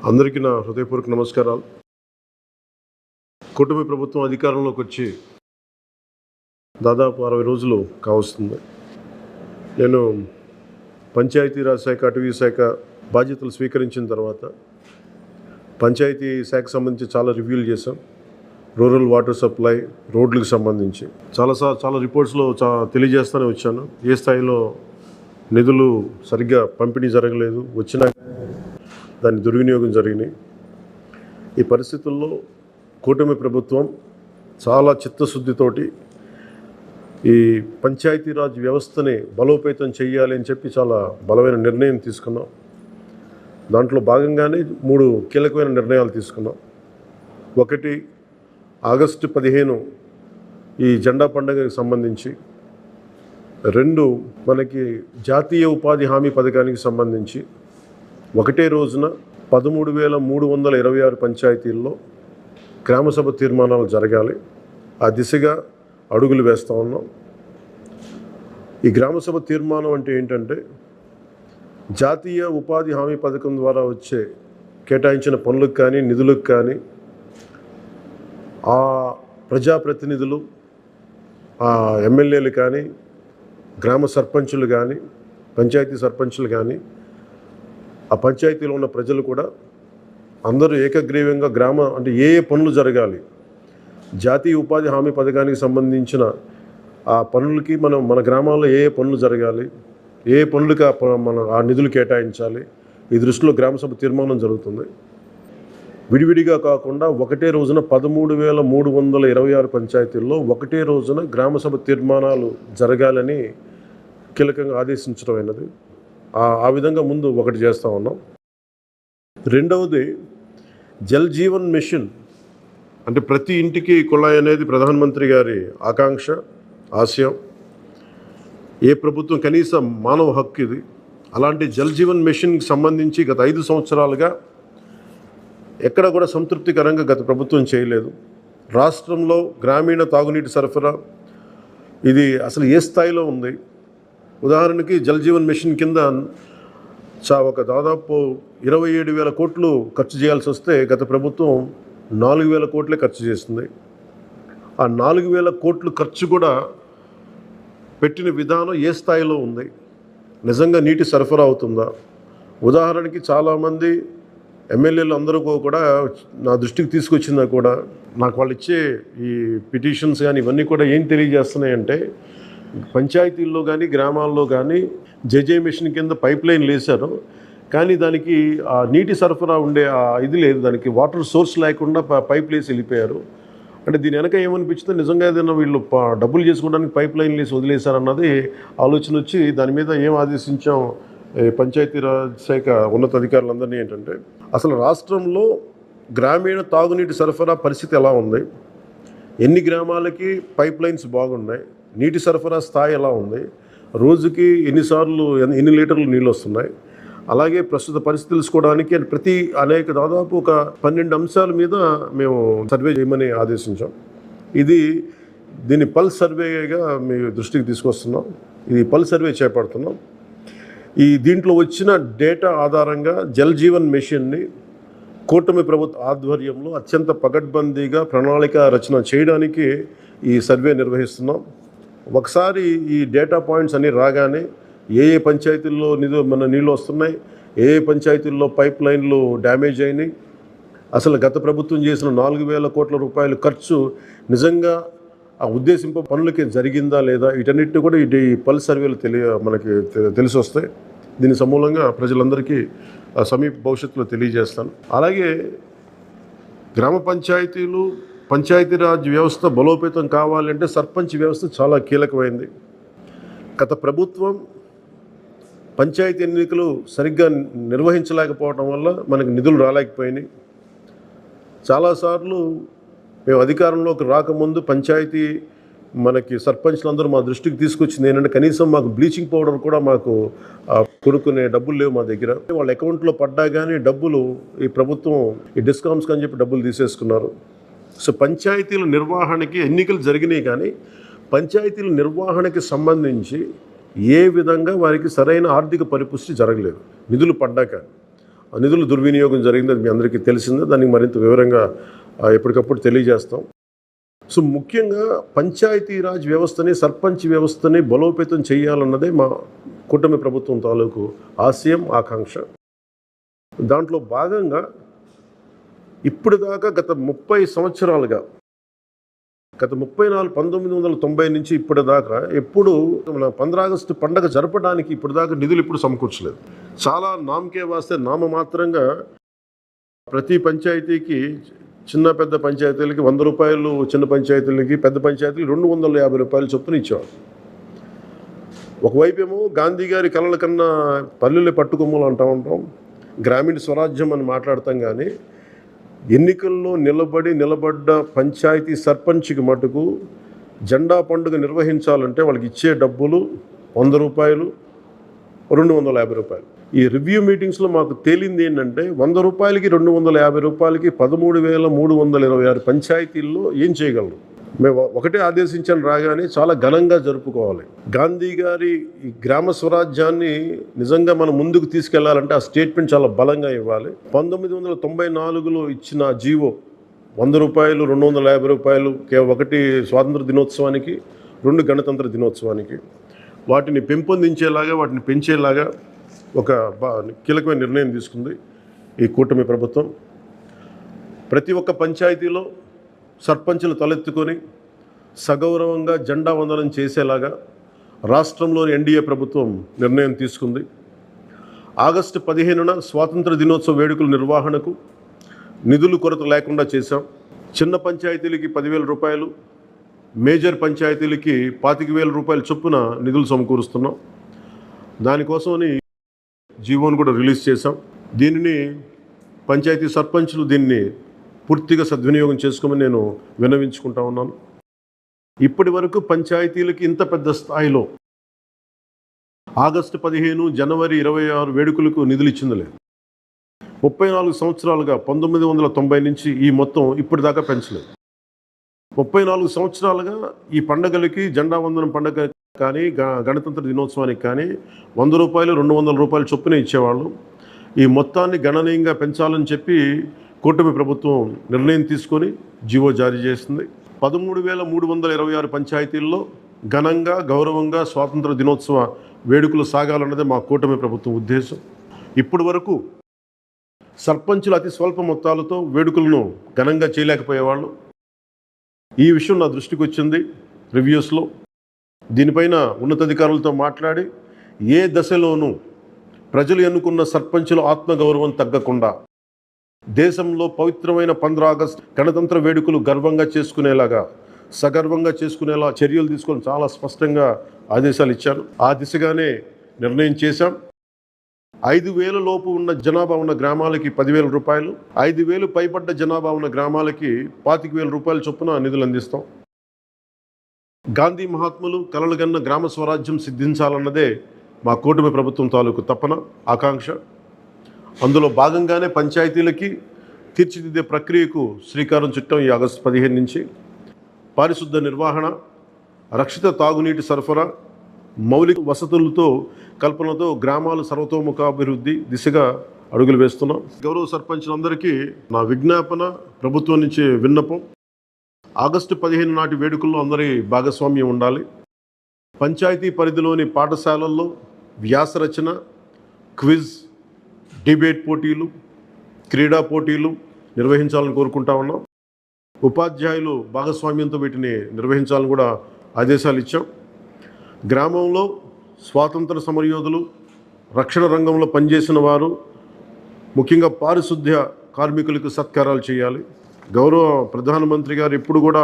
అందరికీ నా హృదయపూర్వక నమస్కారాలు. కూటమి ప్రభుత్వం అధికారంలోకి వచ్చి దాదాపు 60 రోజులు కావస్తుంది. నేను పంచాయతీరాజ్ శాఖ, అటవీ శాఖ బాధ్యతలు స్వీకరించిన తర్వాత పంచాయతీ శాఖకు సంబంధించి చాలా రివ్యూలు చేశాం. రూరల్ వాటర్ సప్లై, రోడ్లకు సంబంధించి చాలా రిపోర్ట్స్లో తెలియజేస్తూనే వచ్చాను. ఏ స్థాయిలో నిధులు సరిగ్గా పంపిణీ జరగలేదు, వచ్చినా దాని దుర్వినియోగం జరిగినాయి. ఈ పరిస్థితుల్లో కూటమి ప్రభుత్వం చాలా చిత్తశుద్ధితోటి ఈ పంచాయతీరాజ్ వ్యవస్థని బలోపేతం చేయాలి అని చెప్పి చాలా బలమైన నిర్ణయం తీసుకున్నాం. దాంట్లో భాగంగానే 3 కీలకమైన నిర్ణయాలు తీసుకున్నాం. ఒకటి, ఆగస్టు 15 ఈ జెండా పండుగకి సంబంధించి. 2, మనకి జాతీయ ఉపాధి హామీ పథకానికి సంబంధించి ఒకటే రోజున 13,326 పంచాయతీల్లో గ్రామసభ తీర్మానాలు జరగాలి. ఆ దిశగా అడుగులు వేస్తూ ఉన్నాం. ఈ గ్రామసభ తీర్మానం అంటే ఏంటంటే, జాతీయ ఉపాధి హామీ పథకం ద్వారా వచ్చే కేటాయించిన పనులకు కానీ నిధులకు కానీ ఆ ప్రజాప్రతినిధులు, ఆ ఎమ్మెల్యేలు కానీ, గ్రామ సర్పంచులు కానీ, పంచాయతీ సర్పంచులు కానీ, ఆ పంచాయతీలో ఉన్న ప్రజలు కూడా అందరూ ఏకగ్రీవంగా అంటే ఏ పనులు జరగాలి, జాతీయ ఉపాధి హామీ పథకానికి సంబంధించిన ఆ పనులకి మన గ్రామాల్లో ఏ పనులు జరగాలి, ఏ పనులకి ఆ నిధులు కేటాయించాలి, ఈ దృష్టిలో గ్రామసభ తీర్మానం జరుగుతుంది. విడివిడిగా కాకుండా ఒకటే రోజున 13,326 పంచాయతీల్లో ఒకటే రోజున గ్రామసభ తీర్మానాలు జరగాలని కీలకంగా ఆదేశించడం అయినది. ఆ విధంగా ముందు ఒకటి చేస్తూ ఉన్నాం. రెండవది, జల్ జీవన్ మిషన్. అంటే ప్రతి ఇంటికి కుళాయి అనేది ప్రధానమంత్రి గారి ఆకాంక్ష, ఆశయం. ఏ ప్రభుత్వం కనీస మానవ హక్కు ఇది. అలాంటి జల్ జీవన్ మిషన్కి సంబంధించి గత 5 సంవత్సరాలుగా ఎక్కడ కూడా సంతృప్తికరంగా గత ప్రభుత్వం చేయలేదు. రాష్ట్రంలో గ్రామీణ తాగునీటి సరఫరా ఇది అసలు ఏ స్థాయిలో ఉంది? ఉదాహరణకి జల్ జీవన్ మిషన్ కింద ఒక దాదాపు 27,000 కోట్లు ఖర్చు చేయాల్సి వస్తే గత ప్రభుత్వం 4,000 కోట్లే ఖర్చు చేస్తుంది. ఆ 4,000 కోట్లు ఖర్చు కూడా పెట్టిన విధానం ఏ స్థాయిలో ఉంది? నిజంగా నీటి సరఫరా అవుతుందా? ఉదాహరణకి చాలామంది ఎమ్మెల్యేలు అందరూ కూడా నా దృష్టికి తీసుకొచ్చిందా కూడా నాకు వాళ్ళు ఇచ్చే ఈ పిటిషన్స్ కానీ ఇవన్నీ కూడా ఏం తెలియజేస్తున్నాయంటే, పంచాయతీల్లో కానీ గ్రామాల్లో కానీ జేజే మిషన్ కింద పైప్ లైన్లు వేశారు, కానీ దానికి ఆ నీటి సరఫరా ఉండే ఇది లేదు, దానికి వాటర్ సోర్స్ లేకుండా పైప్ వేసి వెళ్ళిపోయారు. అంటే దీని వెనక ఏమనిపించిందో, నిజంగా ఏదైనా వీళ్ళు డబ్బులు చేసుకోవడానికి పైప్ లైన్లు వేసి వదిలేశారన్నది ఆలోచన వచ్చి దాని మీద ఏం ఆదేశించాం పంచాయతీరాజ్ శాఖ ఉన్నతాధికారులందరినీ ఏంటంటే, అసలు రాష్ట్రంలో గ్రామీణ తాగునీటి సరఫరా పరిస్థితి ఎలా ఉంది, ఎన్ని గ్రామాలకి పైప్ లైన్స్ బాగున్నాయి, నీటి సరఫరా స్థాయి ఎలా ఉంది, రోజుకి ఎన్ని లీటర్లు నీళ్ళు వస్తున్నాయి, అలాగే ప్రస్తుత పరిస్థితి తెలుసుకోవడానికి దాదాపు ఒక 12 అంశాల మీద మేము సర్వే చేయమని ఆదేశించాం. దీన్ని పల్స్ సర్వేగా మీ దృష్టికి తీసుకొస్తున్నాం. ఇది పల్స్ సర్వే చేపడుతున్నాం. దీంట్లో వచ్చిన డేటా ఆధారంగా జల్ జీవన్ మిషన్ని కూటమి ప్రభుత్వ ఆధ్వర్యంలో అత్యంత పకడ్బందీగా ప్రణాళిక రచన చేయడానికి ఈ సర్వే నిర్వహిస్తున్నాం. ఒకసారి ఈ డేటా పాయింట్స్ అన్నీ రాగానే ఏ పంచాయతీల్లో నీళ్ళు వస్తున్నాయి, ఏ పంచాయతీల్లో పైప్ లైన్లు డ్యామేజ్ అయినాయి, అసలు గత ప్రభుత్వం చేసిన 4,000 కోట్ల రూపాయల ఖర్చు నిజంగా ఆ ఉద్దేశింపు పనులకి జరిగిందా లేదా, వీటన్నిటిని కూడా ఈ పల్స్ సర్వేలు మనకి తెలిసి వస్తాయి. దీని సమూలంగా ప్రజలందరికీ సమీప భవిష్యత్తులో తెలియజేస్తాను. అలాగే గ్రామ పంచాయతీలు, పంచాయతీరాజ్ వ్యవస్థ బలోపేతం కావాలంటే సర్పంచ్ వ్యవస్థ చాలా కీలకమైంది. గత ప్రభుత్వం పంచాయతీ ఎన్నికలు సరిగ్గా నిర్వహించలేకపోవడం వల్ల మనకు నిధులు రాలేకపోయినాయి. చాలాసార్లు మేము అధికారంలోకి రాకముందు పంచాయతీ మనకి సర్పంచ్లందరూ మా దృష్టికి తీసుకొచ్చింది ఏంటంటే, కనీసం మాకు బ్లీచింగ్ పౌడర్ కూడా మాకు కొనుక్కునే డబ్బులు లేవు మా దగ్గర. వాళ్ళ అకౌంట్లో పడ్డా కానీ డబ్బులు ఈ ప్రభుత్వం ఈ డిస్కౌంట్స్కి అని చెప్పి డబ్బులు తీసేసుకున్నారు. సో పంచాయతీల నిర్వహణకి ఎన్నికలు జరిగినాయి, కానీ పంచాయతీల నిర్వహణకి సంబంధించి ఏ విధంగా వారికి సరైన ఆర్థిక పరిపుష్టి జరగలేదు నిధులు పడ్డాక. నిధుల దుర్వినియోగం జరిగింది, అది మీ అందరికీ తెలిసిందే. దానికి మరింత వివరంగా ఎప్పటికప్పుడు తెలియజేస్తాం. సో ముఖ్యంగా పంచాయతీరాజ్ వ్యవస్థని, సర్పంచ్ వ్యవస్థని బలోపేతం చేయాలన్నదే మా కూటమి ప్రభుత్వం తాలూకు ఆశయం, ఆకాంక్ష. దాంట్లో భాగంగా ఇప్పుడు దాకా గత 30 సంవత్సరాలుగా, గత 1990 నుంచి ఇప్పటిదాకా ఎప్పుడు మన 15 ఆగస్టు పండగ జరపడానికి ఇప్పటిదాకా నిధులు ఇప్పుడు సమకూర్చలేదు. చాలా నామకే వాస్తే నామమాత్రంగా ప్రతి పంచాయతీకి, చిన్న పెద్ద పంచాయతీలకి 100 రూపాయలు, చిన్న పంచాయతీలకి, పెద్ద పంచాయతీలు 250 రూపాయలు చొప్పున ఇచ్చేవాడు. ఒకవైపేమో గాంధీ గారి కలల కన్నా పల్లెలే పట్టుకొమ్మలు అంటూ ఉంటాం, గ్రామీణ స్వరాజ్యం అని మాట్లాడతాం. కానీ ఎన్నికల్లో నిలబడ్డ పంచాయతీ సర్పంచ్కి మటుకు జెండా పండుగ నిర్వహించాలంటే వాళ్ళకి ఇచ్చే డబ్బులు 100 రూపాయలు, 250 రూపాయలు. ఈ రివ్యూ మీటింగ్స్లో మాకు తేలింది ఏంటంటే 100 రూపాయలకి, 250 రూపాయలకి 13,326 పంచాయతీల్లో ఏం చేయగలరు? మేము ఒకటే ఆదేశించాను, రాగానే చాలా ఘనంగా జరుపుకోవాలి. గాంధీ గారి ఈ గ్రామ స్వరాజ్యాన్ని నిజంగా మనం ముందుకు తీసుకెళ్లాలంటే ఆ స్టేట్మెంట్ చాలా బలంగా ఇవ్వాలి. 1994లో ఇచ్చిన జీవో 100 రూపాయలు, 250 రూపాయలు, ఒకటి స్వాతంత్ర దినోత్సవానికి, 2 గణతంత్ర దినోత్సవానికి, వాటిని పెంపొందించేలాగా, వాటిని పెంచేలాగా ఒక కీలకమైన నిర్ణయం తీసుకుంది ఈ కూటమి ప్రభుత్వం. ప్రతి ఒక్క పంచాయతీలో సర్పంచులు తలెత్తుకొని సగౌరవంగా జెండా వందనం చేసేలాగా రాష్ట్రంలోని ఎన్డీఏ ప్రభుత్వం నిర్ణయం తీసుకుంది. ఆగస్టు 15న స్వాతంత్ర దినోత్సవ వేడుకల నిర్వహణకు నిధులు కొరత లేకుండా చేశాం. చిన్న పంచాయతీలకి 10,000 రూపాయలు, మేజర్ పంచాయతీలకి 25,000 రూపాయల చొప్పున నిధులు సమకూరుస్తున్నాం. దానికోసమని జీవోను కూడా రిలీజ్ చేశాం. దీనిని పంచాయతీ సర్పంచులు దీన్ని పూర్తిగా సద్వినియోగం చేసుకోమని నేను విన్నవించుకుంటా ఉన్నాను. ఇప్పటి వరకు పంచాయతీలకి ఇంత పెద్ద స్థాయిలో ఆగస్టు 15, జనవరి 26 వేడుకలకు నిధులు ఇచ్చింది లేదు. 34 సంవత్సరాలుగా 1990 నుంచి ఈ మొత్తం ఇప్పటిదాకా పెంచలేదు. 34 సంవత్సరాలుగా ఈ పండగలకి, జెండా వందనం పండగ కానీ, గణతంత్ర దినోత్సవానికి కానీ 100 రూపాయలు, 200 రూపాయలు చొప్పున ఇచ్చేవాళ్ళు. ఈ మొత్తాన్ని గణనీయంగా పెంచాలని చెప్పి కూటమి ప్రభుత్వం నిర్ణయం తీసుకొని జీవో జారీ చేసింది. 13,326 పంచాయతీల్లో ఘనంగా, గౌరవంగా స్వాతంత్ర దినోత్సవ వేడుకలు సాగాలన్నదే మా కూటమి ప్రభుత్వం ఉద్దేశం. ఇప్పటి వరకు సర్పంచులు అతి స్వల్ప మొత్తాలతో వేడుకలను ఘనంగా చేయలేకపోయేవాళ్ళు. ఈ విషయం నా దృష్టికి వచ్చింది రివ్యూస్లో. దీనిపైన ఉన్నతాధికారులతో మాట్లాడి ఏ దశలోనూ ప్రజలు ఎన్నుకున్న సర్పంచుల ఆత్మగౌరవం తగ్గకుండా దేశంలో పవిత్రమైన 15 ఆగస్టు గణతంత్ర వేడుకలు గర్వంగా చేసుకునేలాగా, సగర్వంగా చేసుకునేలా చర్యలు తీసుకొని చాలా స్పష్టంగా ఆదేశాలు ఇచ్చాను. ఆ దిశగానే నిర్ణయం చేశాం. 5,000 లోపు ఉన్న జనాభా ఉన్న గ్రామాలకి 10,000 రూపాయలు, 5,000 పైబడ్డ జనాభా ఉన్న గ్రామాలకి 25,000 రూపాయల చొప్పున నిధులు అందిస్తాం. గాంధీ మహాత్ములు కలలుగన్న గ్రామ స్వరాజ్యం సిద్ధించాలన్నదే మా కూటమి ప్రభుత్వం తాలూకు తపన, ఆకాంక్ష. అందులో భాగంగానే పంచాయతీలకి తీర్చిదిద్దే ప్రక్రియకు శ్రీకారం చుట్టాం. ఈ ఆగస్టు 15 నుంచి పారిశుద్ధ నిర్వహణ, రక్షిత తాగునీటి సరఫరా, మౌలిక వసతులతో కల్పనతో గ్రామాలు సర్వతోముఖాభివృద్ధి దిశగా అడుగులు వేస్తున్నాం. గౌరవ సర్పంచులందరికీ నా విజ్ఞాపన, ప్రభుత్వం నుంచి విన్నపం, ఆగస్టు 15 నాటి వేడుకల్లో అందరి భాగస్వామ్యం ఉండాలి. పంచాయతీ పరిధిలోని పాఠశాలల్లో వ్యాసరచన, క్విజ్, డిబేట్ పోటీలు, క్రీడా పోటీలు నిర్వహించాలని కోరుకుంటా ఉన్నాం. ఉపాధ్యాయులు భాగస్వామ్యంతో వీటిని నిర్వహించాలని కూడా ఆదేశాలు ఇచ్చాం. గ్రామంలో స్వాతంత్ర సమరయోధులు, రక్షణ రంగంలో పనిచేసిన వారు, ముఖ్యంగా పారిశుద్ధ్య కార్మికులకు సత్కారాలు చేయాలి. గౌరవ ప్రధానమంత్రి గారు ఇప్పుడు కూడా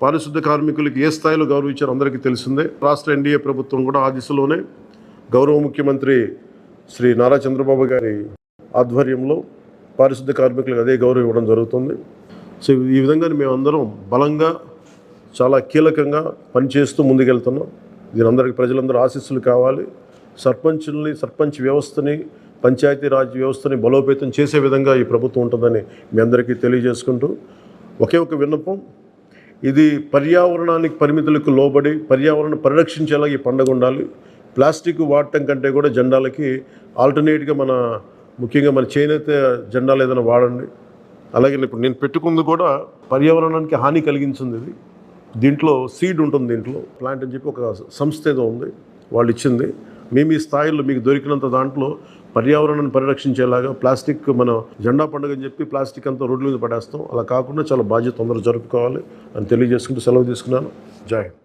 పారిశుద్ధ్య కార్మికులకి ఏ స్థాయిలో గౌరవించారో అందరికీ తెలిసిందే. రాష్ట్ర ఎన్డీఏ ప్రభుత్వం కూడా ఆ దిశలోనే గౌరవ ముఖ్యమంత్రి శ్రీ నారా చంద్రబాబు గారి ఆధ్వర్యంలో పారిశుద్ధ్య కార్మికులకు అదే గౌరవం ఇవ్వడం జరుగుతుంది. సో ఈ విధంగా మేమందరం బలంగా, చాలా కీలకంగా పనిచేస్తూ ముందుకెళ్తున్నాం. దీని అందరికీ ప్రజలందరూ ఆశీస్సులు కావాలి. సర్పంచ్ వ్యవస్థని, పంచాయతీరాజ్ వ్యవస్థని బలోపేతం చేసే విధంగా ఈ ప్రభుత్వం ఉంటుందని మీ అందరికీ తెలియజేసుకుంటూ, ఒకే ఒక విన్నపం, ఇది పర్యావరణానికి పరిమితులకు లోబడి పర్యావరణం పరిరక్షించేలా ఈ పండుగ ఉండాలి. ప్లాస్టిక్ వాడటం కంటే కూడా జెండాలకి ఆల్టర్నేట్గా మన ముఖ్యంగా మన చేనేత జెండాలు ఏదైనా వాడండి. అలాగే ఇప్పుడు నేను పెట్టుకుంది కూడా పర్యావరణానికి హాని కలిగించింది ఇది. దీంట్లో సీడ్ ఉంటుంది, దీంట్లో ప్లాంట్ అని చెప్పి ఒక సంస్థ ఏదో ఉంది, వాళ్ళు ఇచ్చింది. మేము ఈ స్థాయిలో మీకు దొరికినంత దాంట్లో పర్యావరణాన్ని పరిరక్షించేలాగా ప్లాస్టిక్, మన జెండా పండుగ అని చెప్పి ప్లాస్టిక్ అంతా రోడ్ల మీద పడేస్తాం. అలా కాకుండా చాలా బాధ్యత తొందరగా జరుపుకోవాలి అని తెలియజేసుకుంటూ సెలవు తీసుకున్నాను. జై హింద్.